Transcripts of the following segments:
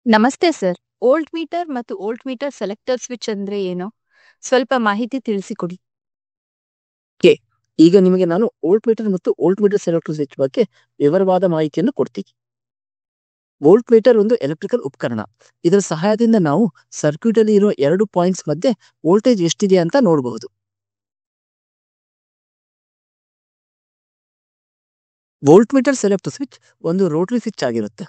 ನಮಸ್ತೆ sir. Volt meter ಮತ್ತು volt meter selector switch ಅಂದ್ರೆ ಏನು? ಸ್ವಲ್ಪ ಮಾಹಿತಿ ತಿಳಿಸಿಕೊಡಿ. ಓಕೆ. ಈಗ ನಿಮಗೆ ನಾನು ವೋಲ್ಟ್ ಮೀಟರ್ ಮತ್ತು ವೋಲ್ಟ್ ಮೀಟರ್ ಸೆಲೆಕ್ಟರ್ ಸ್ವಿಚ್ ಬಗ್ಗೆ ವಿವರವಾದ ಮಾಹಿತಿಯನ್ನು ಕೊಡ್ತೀನಿ. ವೋಲ್ಟ್ ಮೀಟರ್ ಒಂದು ಎಲೆಕ್ಟ್ರಿಕಲ್ ಉಪಕರಣ. ಇದರ ಸಹಾಯದಿಂದ ನಾವು ಸರ್ಕ್ಯೂಟ್ ಅಲ್ಲಿ ಇರುವ 2 ಪಾಯಿಂಟ್ಸ್ ಮಧ್ಯೆ ವೋಲ್ಟೇಜ್ ಎಷ್ಟಿದೆ ಅಂತ ನೋಡಬಹುದು. ವೋಲ್ಟ್ ಮೀಟರ್ ಸೆಲೆಕ್ಟರ್ ಸ್ವಿಚ್ ಒಂದು ರೋಟರಿ ಸ್ವಿಚ್ ಆಗಿರುತ್ತೆ.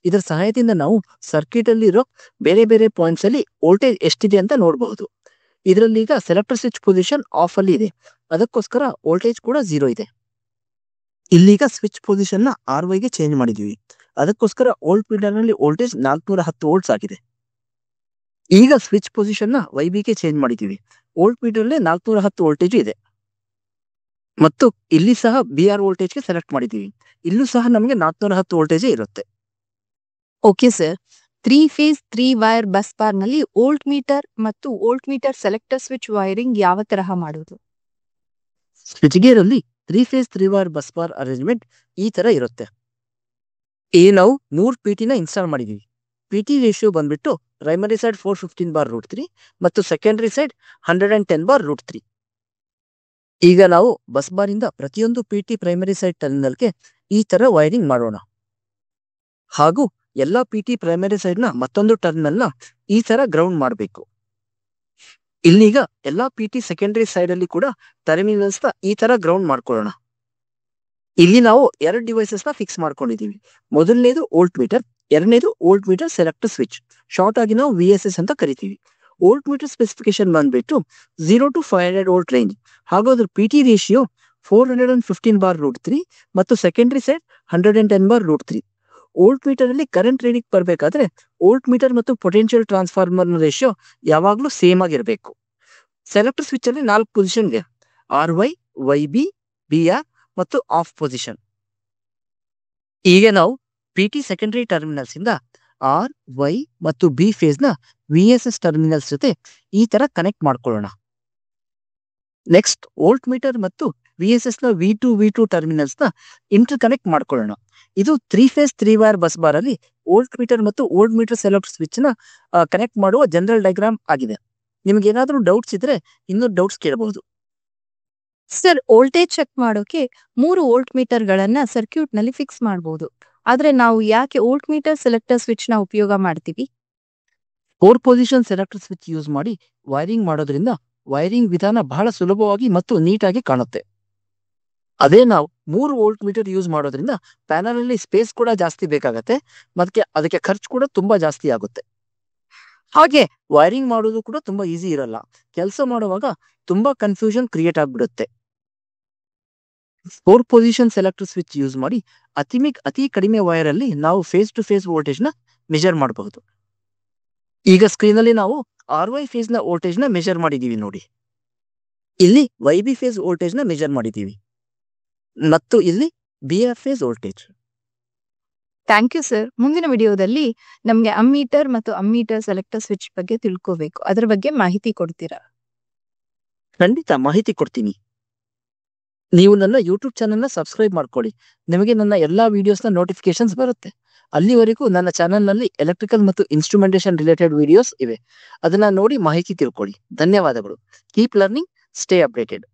ಇದರ ಸಹಾಯದಿಂದ ನಾವು ಸರ್ಕ್ಯೂಟ್ ಅಲ್ಲಿ ಇರೋ ಬೇರೆ ಬೇರೆ ಪಾಯಿಂಟ್ಸ್ ಅಲ್ಲಿ ವೋಲ್ಟೇಜ್ ಎಷ್ಟಿದೆ ಅಂತ ನೋಡಬಹುದು. ಇದರಲ್ಲಿ ಈಗ ಸೆಲೆಕ್ಟರ್ ಸ್ವಿಚ್ ಪೊಸಿಷನ್ ಆಫ್ ಅಲ್ಲಿ ಇದೆ, ಅದಕ್ಕೋಸ್ಕರ ವೋಲ್ಟೇಜ್ ಕೂಡ 0 ಇದೆ. ಇಲ್ಲೀಗ ಸ್ವಿಚ್ ಪೊಸಿಷನ್ ನ RY ಗೆ ಚೇಂಜ್ ಮಾಡಿದೀವಿ, ಅದಕ್ಕೋಸ್ಕರ ವೋಲ್ಟ್ ಮೀಟರ್ ನಲ್ಲಿ ವೋಲ್ಟೇಜ್ 410 ವೋಲ್ಟ್ಸ್ ಆಗಿದೆ. ಈಗ ಸ್ವಿಚ್ ಪೊಸಿಷನ್ ನ YB ಗೆ ಚೇಂಜ್ ಮಾಡಿದೀವಿ, ವೋಲ್ಟ್ ಮೀಟರ್ ನಲ್ಲಿ 410 ವೋಲ್ಟೇಜ್ ಇದೆ. ಮತ್ತು ಇಲ್ಲಿ ಸಹ BR ವೋಲ್ಟೇಜ್ ಗೆ ಸೆಲೆಕ್ಟ್ ಮಾಡಿದೀವಿ, ಇಲ್ಲೂ ಸಹ ನಮಗೆ 410 ವೋಲ್ಟೇಜ್ ಇರುತ್ತೆ. Okay sir. 3 phase 3 wire bus bar ನಲ್ಲಿ ವೋಲ್ಟ್ ಮೀಟರ್ ಮತ್ತು volt meter selector switch wiring ಯಾವ ತರಹ ಮಾಡುವುದು? ಸ್ವಿಚ್ ಗೇರ್ ಅಲ್ಲಿ 3 phase 3 wire bus bar arrangement ಈ ತರ ಇರುತ್ತೆ. ನಾವು 100 PT ನ ಇನ್ಸ್ಟಾಲ್ ಮಾಡಿದೀವಿ. PT ರೇಷಿಯೋ ಬಂದ್ಬಿಟ್ಟು ಪ್ರೈಮರಿ ಸೈಡ್ 415/√3 ಮತ್ತು ಸೆಕೆಂಡರಿ ಸೈಡ್ 110/√3. ಈಗ ನಾವು ಬಸ್ ಬಾರ್ ಇಂದ ಪ್ರತಿಯೊಂದು PT ಪ್ರೈಮರಿ ಸೈಡ್ ಟರ್ಮಿನಲ್ಗೆ ಈ ತರ ವೈರಿಂಗ್ ಮಾಡೋಣ. ಹಾಗೂ ಎಲ್ಲಾ PT ಪ್ರೈಮರಿ ಸೈಡ್ ನ ಮತ್ತೊಂದು ಟರ್ಮಿನಲ್ ನ ಈ ತರ ಗ್ರೌಂಡ್ ಮಾಡಬೇಕು. ಇಲ್ಲೀಗ ಎಲ್ಲಾ PT ಸೆಕೆಂಡರಿ ಸೈಡ್ ಅಲ್ಲಿ ಕೂಡ ಟರ್ಮಿನಲ್ಸ್ ನ ಈ ತರ ಗ್ರೌಂಡ್ ಮಾಡ್ಕೊಳ್ಳೋಣ. ಇಲ್ಲಿ ನಾವು 2 ಡಿವೈಸಸ್ ನ ಫಿಕ್ಸ್ ಮಾಡ್ಕೊಂಡಿದೀವಿ. ಮೊದಲನೇದು ವೋಲ್ಟ್ ಮೀಟರ್, ಎರಡನೇದು volt meter selector switch, short ಆಗಿ ನಾವು VSS ಅಂತ ಕರಿತೀವಿ. ವೋಲ್ಟ್ ಮೀಟರ್ ಸ್ಪೆಸಿಫಿಕೇಶನ್ ಬಂದ್ಬಿಟ್ಟು 0 to 500 ವೋಲ್ಟ್ ರೇಂಜ್, ಹಾಗೂ ಅದ್ರ PT ರೇಷಿಯೋ 415/√3 ಮತ್ತು ಸೆಕೆಂಡರಿ ಸೈಡ್ 110/√3. ವೋಲ್ಟ್ ಮೀಟರ್ ಅಲ್ಲಿ ಕರೆಂಟ್ ರೀಡಿಂಗ್ ಬರಬೇಕಾದ್ರೆ ವೋಲ್ಟ್ ಮೀಟರ್ ಮತ್ತು ಪೊಟೆನ್ಶಿಯಲ್ ಟ್ರಾನ್ಸ್ಫಾರ್ಮರ್ ರೇಷಿಯೋ ಯಾವಾಗ್ಲೂ ಸೇಮ್ ಆಗಿರಬೇಕು. ಸೆಲೆಕ್ಟರ್ ಸ್ವಿಚ್ ಅಲ್ಲಿ 4 ಪೊಸಿಷನ್ ಇದೆ: RY, YB, BR ಮತ್ತು ಆಫ್ ಪೊಸಿಷನ್. ಈಗ ನಾವು PT ಸೆಕೆಂಡರಿ ಟರ್ಮಿನಲ್ಸ್ ಇಂದ RY ಮತ್ತು B ಫೇಸ್ ನ VSS ಟರ್ಮಿನಲ್ಸ್ ಜೊತೆ ಈ ತರ ಕನೆಕ್ಟ್ ಮಾಡ್ಕೊಳ್ಳೋಣ. ನೆಕ್ಸ್ಟ್ ವೋಲ್ಟ್ ಮೀಟರ್ ಮತ್ತು VSS ನ V2 ಟರ್ಮಿನಲ್ಸ್ ನ ಇಂಟರ್ ಕನೆಕ್ಟ್ ಮಾಡ್ಕೊಳ್ಳೋಣ. ಇದು 3 ಫೇಸ್ 3 ವೈರ್ ಬಸ್ ಬಾರ್ ಅಲ್ಲಿ ವೋಲ್ಟ್ ಮೀಟರ್ ಮತ್ತು ವೋಲ್ಟ್ ಮೀಟರ್ ಸೆಲೆಕ್ಟರ್ ಸ್ವಿಚ್ ನ ಕನೆಕ್ಟ್ ಮಾಡುವ ಜನರಲ್ ಡಯಾಗ್ರಾಮ್ ಆಗಿದೆ. ನಿಮ್ಗೆ ಏನಾದ್ರೂ ಡೌಟ್ಸ್ ಇದ್ರೆ ಇನ್ನೂ ಡೌಟ್ಸ್ ಕೇಳಬಹುದು. ಸರ್, ವೋಲ್ಟೇಜ್ ಚೆಕ್ ಮಾಡೋಕೆ 3 ವೋಲ್ಟ್ ಮೀಟರ್ ಗಳನ್ನ ಸರ್ಕ್ಯೂಟ್ ನಲ್ಲಿ ಫಿಕ್ಸ್ ಮಾಡಬಹುದು. ಆದ್ರೆ ನಾವು ಯಾಕೆ ವೋಲ್ಟ್ ಮೀಟರ್ ಸೆಲೆಕ್ಟರ್ ಸ್ವಿಚ್ ನ ಉಪಯೋಗ ಮಾಡ್ತೀವಿ? 4 ಪೊಸಿಷನ್ ಸೆಲೆಕ್ಟರ್ ಸ್ವಿಚ್ ಯೂಸ್ ಮಾಡಿ ವೈರಿಂಗ್ ಮಾಡೋದ್ರಿಂದ ವೈರಿಂಗ್ ವಿಧಾನ ಬಹಳ ಸುಲಭವಾಗಿ ಮತ್ತು ನೀಟಾಗಿ ಕಾಣುತ್ತೆ. ಅದೇ ನಾವು 3 ವೋಲ್ಟ್ ಮೀಟರ್ ಯೂಸ್ ಮಾಡೋದ್ರಿಂದ ಪ್ಯಾನಲ್ ಅಲ್ಲಿ ಸ್ಪೇಸ್ ಕೂಡ ಜಾಸ್ತಿ ಬೇಕಾಗತ್ತೆ, ಮತ್ತೆ ಅದಕ್ಕೆ ಖರ್ಚು ಕೂಡ ತುಂಬಾ ಜಾಸ್ತಿ ಆಗುತ್ತೆ. ಹಾಗೆ ವೈರಿಂಗ್ ಮಾಡೋದು ಕೂಡ ತುಂಬಾ ಈಸಿ ಇರಲ್ಲ, ಕೆಲಸ ಮಾಡುವಾಗ ತುಂಬಾ ಕನ್ಫ್ಯೂಷನ್ ಕ್ರಿಯೇಟ್ ಆಗ್ಬಿಡುತ್ತೆ. 4 ಪೊಸಿಷನ್ ಸೆಲೆಕ್ಟರ್ ಸ್ವಿಚ್ ಯೂಸ್ ಮಾಡಿ ಅತಿ ಕಡಿಮೆ ವೈರ್ ಅಲ್ಲಿ ನಾವು ಫೇಸ್ ಟು ಫೇಸ್ ವೋಲ್ಟೇಜ್ ನ ಮೆಜರ್ ಮಾಡಬಹುದು. ಈಗ ಸ್ಕ್ರೀನ್ ಅಲ್ಲಿ ನಾವು RY ಫೇಸ್ ನ ವೋಲ್ಟೇಜ್ ನ ಮೆಜರ್ ಮಾಡಿದೀವಿ ನೋಡಿ. ಇಲ್ಲಿ YB ಫೇಸ್ ವೋಲ್ಟೇಜ್ ನ ಮೆಜರ್ ಮಾಡಿದೀವಿ ಮತ್ತು ಇಲ್ಲಿ BR phase voltage. Thank you sir. ಮುಂದಿನ ವಿಡಿಯೋದಲ್ಲಿ ನಮ್ಗೆ ಅಮ್ಮೀಟರ್ ಮತ್ತು ಅಮ್ಮೀಟರ್ ಸೆಲೆಕ್ಟರ್ ಸ್ವಿಚ್ ಬಗ್ಗೆ ತಿಳ್ಕೋಬೇಕು, ಅದ್ರ ಬಗ್ಗೆ ಮಾಹಿತಿ ಕೊಡ್ತೀರಾ? ಖಂಡಿತ ಮಾಹಿತಿ ಕೊಡ್ತೀನಿ. ನೀವು ನನ್ನ ಯೂಟ್ಯೂಬ್ ಚಾನೆಲ್ ನ ಸಬ್ಸ್ಕ್ರೈಬ್ ಮಾಡ್ಕೊಳ್ಳಿ, ನಿಮಗೆ ನನ್ನ ಎಲ್ಲಾ ವಿಡಿಯೋಸ್ ನ ನೋಟಿಫಿಕೇಶನ್ಸ್ ಬರುತ್ತೆ. ಅಲ್ಲಿವರೆಗೂ ನನ್ನ ಚಾನೆಲ್ ನಲ್ಲಿ ಎಲೆಕ್ಟ್ರಿಕಲ್ ಮತ್ತು ಇನ್ಸ್ಟ್ರುಮೆಂಟೇಶನ್ ರಿಲೇಟೆಡ್ ವಿಡಿಯೋಸ್ ಇವೆ, ಅದನ್ನ ನೋಡಿ ಮಾಹಿತಿ ತಿಳ್ಕೊಳ್ಳಿ. ಧನ್ಯವಾದಗಳು. Keep learning, stay updated.